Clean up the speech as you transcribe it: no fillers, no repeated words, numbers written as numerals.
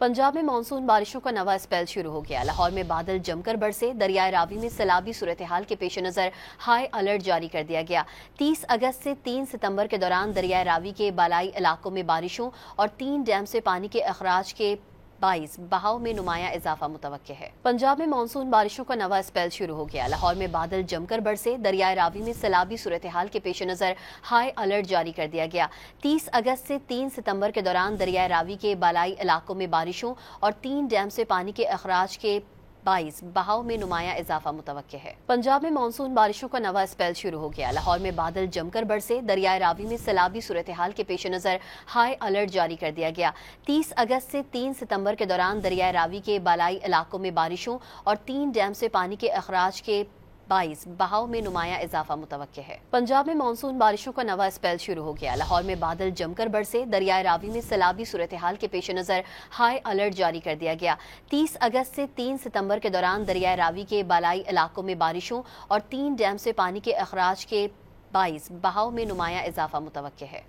पंजाब में मानसून बारिशों का नवा स्पेल शुरू हो गया। लाहौर में बादल जमकर बरसे। दरियाए रावी में सैलाबी सूरत-ए-हाल के पेश नज़र हाई अलर्ट जारी कर दिया गया। 30 अगस्त से 3 सितंबर के दौरान दरियाए रावी के बालाई इलाकों में बारिशों और 3 डैम से पानी के अखराज के बाईस बहाव में नुमाया इजाफा मुतवक्के है। पंजाब में मानसून बारिशों का नवा स्पेल शुरू हो गया। लाहौर में बादल जमकर बरसे। दरियाए रावी में सैलाबी सूरत-ए-हाल के पेश नज़र हाई अलर्ट जारी कर दिया गया। 30 अगस्त से 3 सितंबर के दौरान दरियाए रावी के बालाई इलाकों में बारिशों और 3 डैम से पानी के अखराज के बाईस बहाव में नुमाया इजाफा मुतवक्के है। पंजाब में मानसून बारिशों का नवा स्पेल शुरू हो गया। लाहौर में बादल जमकर बरसे। दरियाए रावी में सैलाबी सूरत-ए-हाल के पेश नज़र हाई अलर्ट जारी कर दिया गया। 30 अगस्त से 3 सितंबर के दौरान दरियाए रावी के बालाई इलाकों में बारिशों और 3 डैम से पानी के अखराज के बाईस बहाव में नुमाया इजाफा मुतवक्के है। पंजाब में मानसून बारिशों का नवा स्पेल शुरू हो गया। लाहौर में बादल जमकर बरसे। दरियाए रावी में सैलाबी सूरत-ए-हाल के पेश नज़र हाई अलर्ट जारी कर दिया गया। 30 अगस्त से 3 सितंबर के दौरान दरियाए रावी के बालाई इलाकों में बारिशों और 3 डैम से पानी के अखराज के बाईस बहाव में नुमाया इजाफा मुतवक्के है।